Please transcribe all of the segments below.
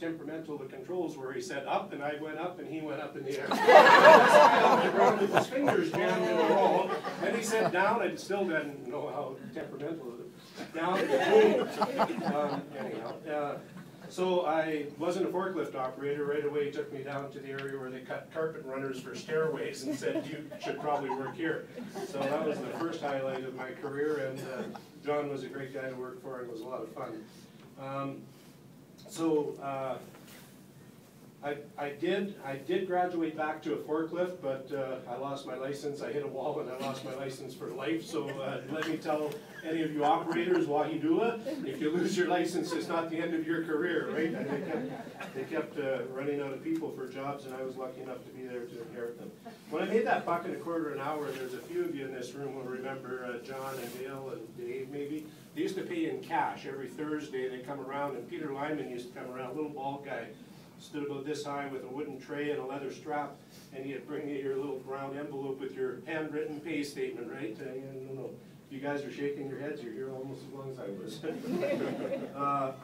temperamental the controls were. He said up, and I went up, and he went up in the air. This guy on the ground with his fingers jammed in the wall. And he said down. I still didn't know how temperamental it was. Down, boom. Anyhow. So I wasn't a forklift operator. Right away he took me down to the area where they cut carpet runners for stairways and said, you should probably work here. So that was the first highlight of my career, and John was a great guy to work for, and it was a lot of fun. I did graduate back to a forklift, but I lost my license. I hit a wall and I lost my license for life. So let me tell any of you operators, wahidua, if you lose your license, it's not the end of your career, right? And they kept running out of people for jobs, and I was lucky enough to be there to inherit them. When I made that $1.25 an hour, there's a few of you in this room will remember John and Dale and Dave maybe. They used to pay in cash every Thursday. They'd come around, and Peter Lyman used to come around, a little bald guy. Stood about this high with a wooden tray and a leather strap, and he'd bring you your little brown envelope with your handwritten pay statement, right? I don't know. You guys are shaking your heads. You're here almost as long as I was.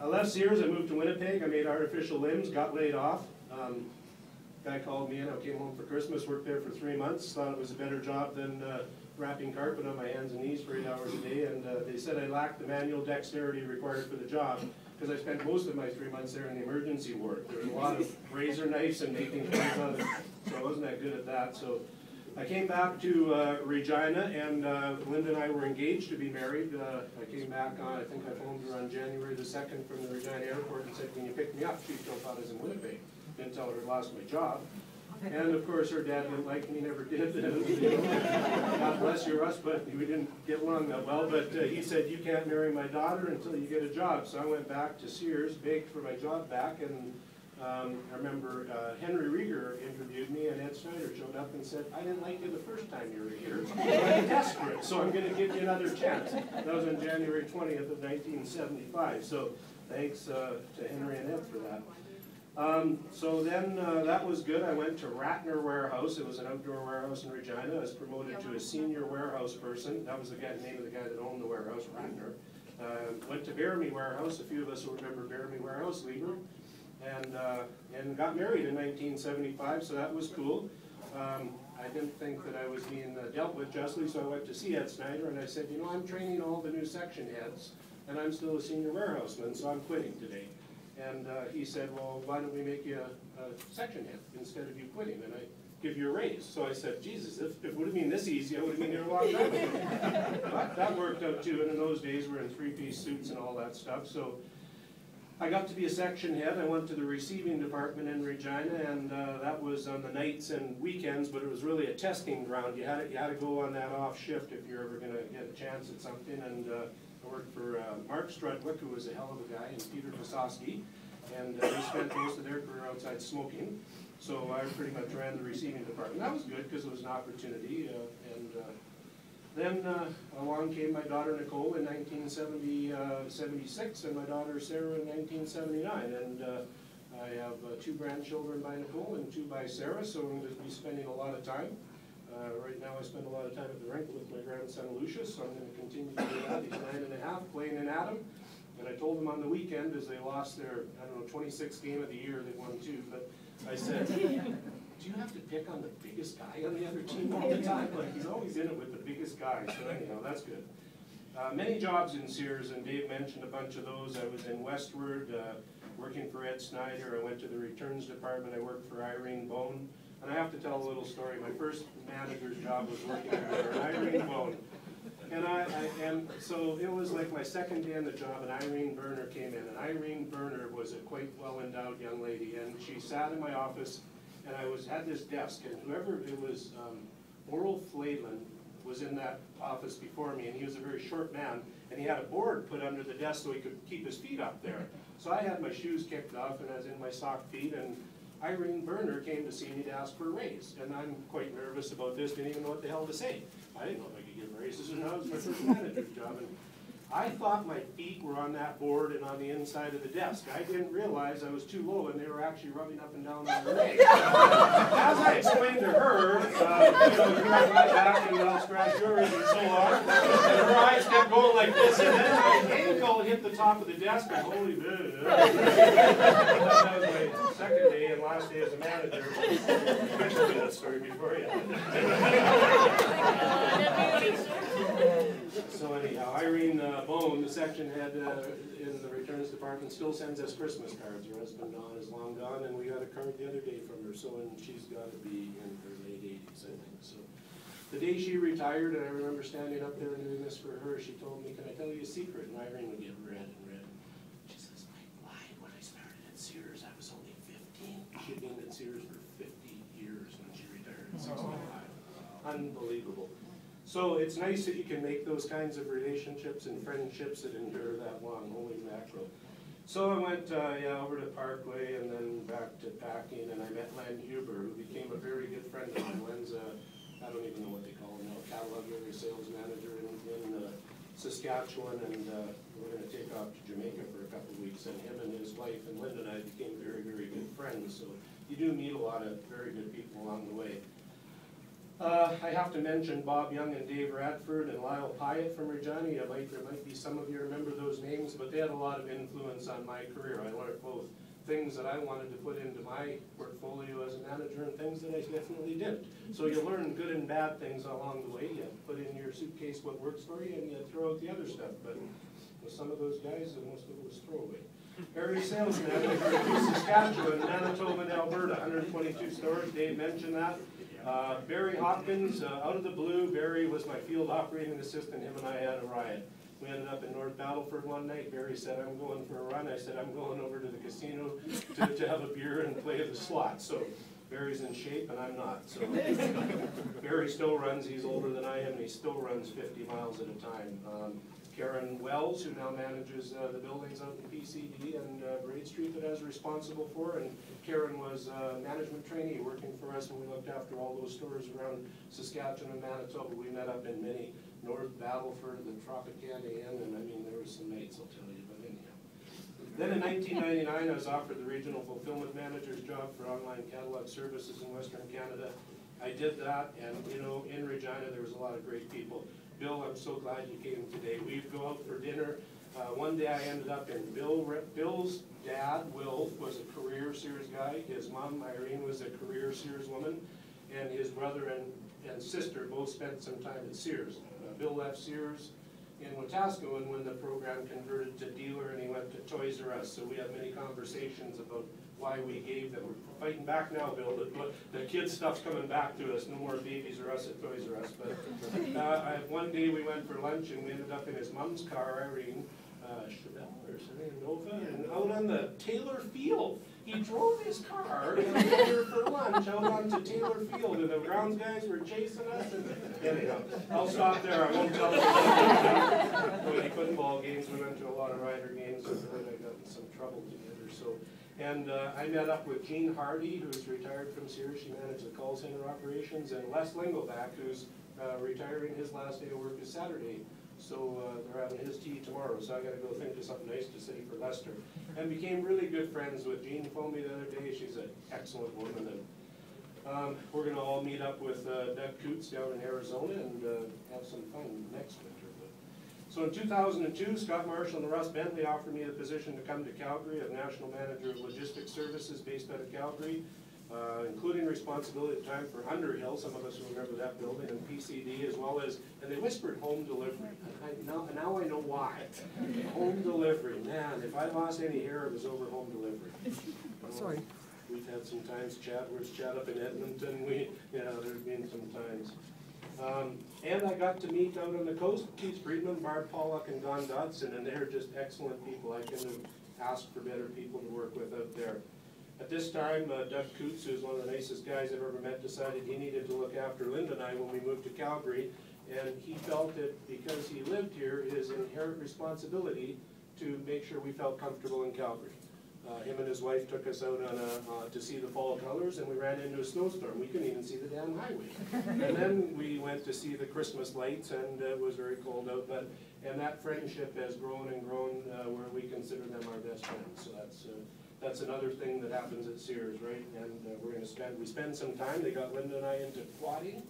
I left Sears. I moved to Winnipeg. I made artificial limbs, got laid off. Guy called me in. I came home for Christmas, worked there for 3 months, thought it was a better job than wrapping carpet on my hands and knees for 8 hours a day, and they said I lacked the manual dexterity required for the job, because I spent most of my 3 months there in the emergency ward. There was a lot of razor knives and making things out of it, so I wasn't that good at that. So I came back to Regina, and Linda and I were engaged to be married. I came back on, I think I phoned her on January the 2nd from the Regina airport and said, can you pick me up? She still thought I was in Winnipeg. Didn't tell her I lost my job. And of course her dad didn't like me, never did. God bless you, Russ, but we didn't get along that well. But he said, you can't marry my daughter until you get a job. So I went back to Sears, begged for my job back, and I remember Henry Rieger interviewed me, and Ed Snyder showed up and said, I didn't like you the first time you were here, but I'm desperate, so I'm going to give you another chance. That was on January 20th of 1975, so thanks to Henry and Ed for that. So then that was good. I went to Ratner Warehouse. It was an outdoor warehouse in Regina. I was promoted to a senior warehouse person. That was the name of the guy that owned the warehouse, Ratner. Went to Bearmy Warehouse. A few of us will remember Bearmy Warehouse, Lieber. And got married in 1975, so that was cool. I didn't think that I was being dealt with justly, so I went to see Ed Snyder, and I said, you know, I'm training all the new section heads, and I'm still a senior warehouseman, so I'm quitting today. And he said, well, why don't we make you a section head instead of you quitting, and I give you a raise. So I said, Jesus, if it would have been this easy, I would have been here a long time ago. But that worked out too, and in those days we're in three-piece suits and all that stuff. So I got to be a section head. I went to the receiving department in Regina, and that was on the nights and weekends, but it was really a testing ground. You had to go on that off shift if you're ever going to get a chance at something. And I worked for Mark Strudwick, who was a hell of a guy, and Peter Kosowski, and they spent most of their career outside smoking. So I pretty much ran the receiving department. That was good because it was an opportunity. Then along came my daughter Nicole in 1976, and my daughter Sarah in 1979. And I have 2 grandchildren by Nicole and 2 by Sarah, so I'm going to be spending a lot of time. Right now I spend a lot of time at the rink with my grandson Lucius, so I'm going to continue to do that. He's 9.5, playing in Adam. And I told them on the weekend, as they lost their, I don't know, 26th game of the year, they won 2, but I said, do you have to pick on the biggest guy on the other team all the time? Like, he's always in it with the biggest guy, so anyhow, that's good. Many jobs in Sears, and Dave mentioned a bunch of those. I was in Westward, working for Ed Snyder. I went to the returns department. I worked for Irene Bone. And I have to tell a little story. My first manager's job was working for Irene Bone. And so it was like my second day on the job, and Irene Berner came in. And Irene Berner was a quite well-endowed young lady, and she sat in my office, and I had this desk, and whoever it was, Oral Flaylin was in that office before me, and he was a very short man, and he had a board put under the desk so he could keep his feet up there. So I had my shoes kicked off, and I was in my sock feet, and Irene Berner came to see me to ask for a raise, and I'm quite nervous about this, didn't even know what the hell to say. I didn't know if I could give raises or not. It was my first manager's job, and I thought my feet were on that board and on the inside of the desk. I didn't realize I was too low, and they were actually rubbing up and down on my legs. As I explained to her, you know, you rub my back and I'll scratch yours and so on, and her eyes kept going like this, and then my ankle hit the top of the desk, and holy, that was my day as a manager. I told you that story before, yeah. So anyhow, Irene Bone, the section head in the returns department, still sends us Christmas cards. Her husband Don is long gone, and we got a card the other day from her. So, and she's got to be in her late 80s, I think. So, the day she retired, and I remember standing up there and doing this for her, she told me, "Can I tell you a secret?" And Irene would get red and red. She says, "I lied when I started at Sears. I was only 15. She'd been at Sears for 50 years when she retired at 65. Unbelievable. So it's nice that you can make those kinds of relationships and friendships that endure that long. Holy mackerel. So I went over to Parkway and then back to packing, and I met Len Huber, who became a very good friend of mine. Len's I don't even know what they call him now, catalog area sales manager in Saskatchewan, and we're going to take off to Jamaica for a couple of weeks, and him and his wife and Linda and I became very, very good friends. So you do meet a lot of very good people along the way. I have to mention Bob Young and Dave Radford and Lyle Pyatt from Regina. There might be some of you remember those names, but they had a lot of influence on my career. I learned both things that I wanted to put into my portfolio as a manager and things that I definitely didn't. So you learn good and bad things along the way. You put in your suitcase what works for you, and you throw out the other stuff. But with some of those guys, most of it was throwaway. Area sales manager in Saskatchewan, Manitoba, and Alberta, 122 stores. Dave mentioned that. Barry Hopkins, out of the blue, Barry was my field operating assistant. Him and I had a riot. We ended up in North Battleford one night. Barry said, "I'm going for a run." I said, "I'm going over to the casino to have a beer and play the slots." So Barry's in shape and I'm not. So Barry still runs. He's older than I am, and he still runs 50 miles at a time. Karen Wells, who now manages the buildings out in PCD and Braid Street that I was responsible for, and Karen was a management trainee working for us when we looked after all those stores around Saskatchewan and Manitoba. We met up in many, North Battleford, the Tropicana Inn, and I mean, there were some nights, I'll tell you, but anyhow. Then in 1999, I was offered the regional fulfillment manager's job for online catalog services in Western Canada. I did that, and you know, in Regina, there was a lot of great people. Bill, I'm so glad you came today. We'd go out for dinner. One day I ended up in Bill's dad, Wilf, was a career Sears guy. His mom, Irene, was a career Sears woman. And his brother and sister both spent some time at Sears. Bill left Sears in Wetaskiwin when the program converted to dealer, and he went to Toys R Us. So we had many conversations about why we gave them. We're fighting back now, Bill. The kids' stuff's coming back to us. No more Babies R Us at Toys R Us. But one day we went for lunch, and we ended up in his mom's car, Irene, Chevelle or something, Nova, and out on the Taylor Field. He drove his car and we went here for lunch out onto Taylor Field, and the Browns guys were chasing us. And anyhow, I'll stop there. I won't tell you. When he football games, we went to a lot of Rider games, and then I got in some trouble together. So, and I met up with Jean Hardy, who's retired from Sears. She managed the call center operations, and Les Lingelback, who's retiring. His last day of work is Saturday. So they're having his tea tomorrow, so I got to go think of something nice to say for Lester. And became really good friends with Jean. Phoned me the other day. She's an excellent woman, and we're going to all meet up with Doug Coots down in Arizona and have some fun next winter. So in 2002, Scott Marshall and Russ Bentley offered me the position to come to Calgary as National Manager of Logistics Services based out of Calgary. Including responsibility at the time for Underhill, some of us remember that building, and PCD, as well as, and they whispered home delivery. Now I know why. Home delivery, man, if I lost any hair, it was over home delivery. Sorry. We've had some times, where's Chad up in Edmonton, there's been some times. And I got to meet out on the coast, Keith Friedman, Barb Pollock, and Don Dodson, and they're just excellent people. I couldn't have asked for better people to work with out there. At this time, Doug Coots, who's one of the nicest guys I've ever met, decided he needed to look after Linda and I when we moved to Calgary, and he felt that because he lived here, his inherent responsibility to make sure we felt comfortable in Calgary. Him and his wife took us out on to see the fall colors, and we ran into a snowstorm. We couldn't even see the damn highway. And then we went to see the Christmas lights, and it was very cold out. And that friendship has grown and grown, where we consider them our best friends. So that's another thing that happens at Sears, right? And we're going to we spend some time. They got Linda and I into quadding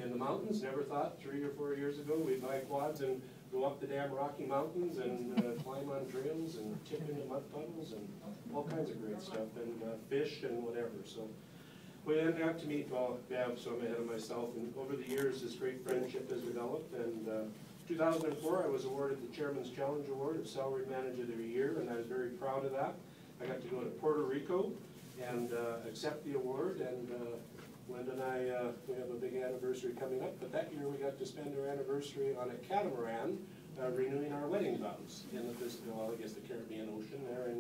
in the mountains. Never thought 3 or 4 years ago we'd buy quads and go up the damn Rocky Mountains and climb on trails and tip into mud puddles and all kinds of great stuff, and fish and whatever. So we then got to meet Bev, so I'm ahead of myself, and over the years this great friendship has developed. And 2004 I was awarded the Chairman's Challenge Award of Salary Manager of the Year, and I was very proud of that. I got to go to Puerto Rico and accept the award, and Linda and I, we have a big anniversary coming up, but that year we got to spend our anniversary on a catamaran renewing our wedding vows in the, well, I guess the Caribbean Ocean there,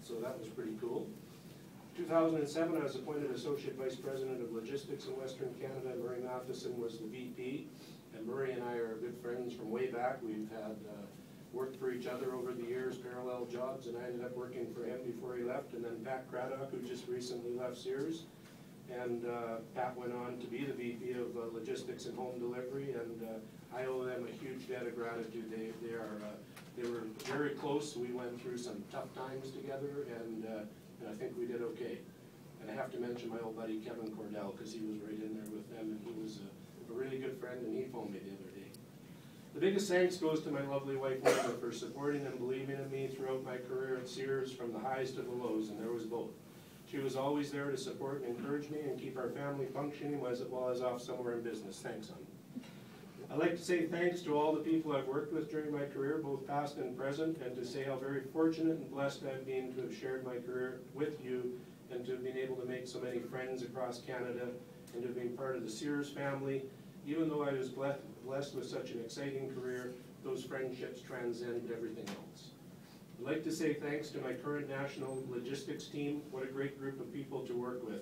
so that was pretty cool. 2007 I was appointed Associate Vice President of Logistics in Western Canada. Murray Matheson was the VP, and Murray and I are good friends from way back. We've had worked for each other over the years, parallel jobs, and I ended up working for him before he left, and then Pat Craddock, who just recently left Sears. And Pat went on to be the VP of Logistics and Home Delivery, and I owe them a huge debt of gratitude. They were very close. We went through some tough times together, and I think we did okay. And I have to mention my old buddy Kevin Cordell, because he was right in there with them, and he was a really good friend, and he phoned me the other day. The biggest thanks goes to my lovely wife Linda for supporting and believing in me throughout my career at Sears, from the highs to the lows, and there was both. She was always there to support and encourage me and keep our family functioning while I was off somewhere in business. Thanks, hon. I'd like to say thanks to all the people I've worked with during my career, both past and present, and to say how very fortunate and blessed I've been to have shared my career with you, and to have been able to make so many friends across Canada, and to have been part of the Sears family. Even though I was blessed with such an exciting career, those friendships transcend everything else. I'd like to say thanks to my current national logistics team. What a great group of people to work with.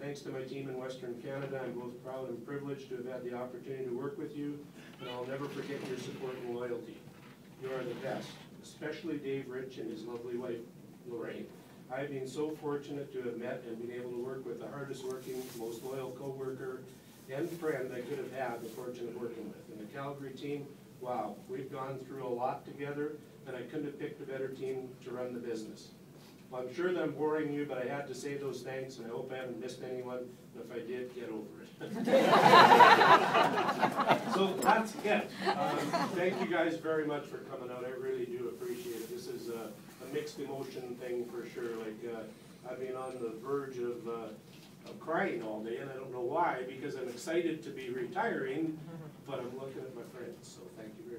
Thanks to my team in Western Canada. I'm both proud and privileged to have had the opportunity to work with you, and I'll never forget your support and loyalty. You are the best, especially Dave Rich and his lovely wife, Lorraine. I have been so fortunate to have met and been able to work with the hardest working, most loyal co-worker and friend I could have had the fortune of working with. And the Calgary team, wow, we've gone through a lot together, and I couldn't have picked a better team to run the business. Well, I'm sure that I'm boring you, but I had to say those thanks, and I hope I haven't missed anyone. And if I did, get over it. So that's it. Thank you guys very much for coming out. I really do appreciate it. This is a mixed emotion thing for sure. Like I've been on the verge of crying all day, and I don't know why, because I'm excited to be retiring, but I'm looking at my friends. So thank you very much.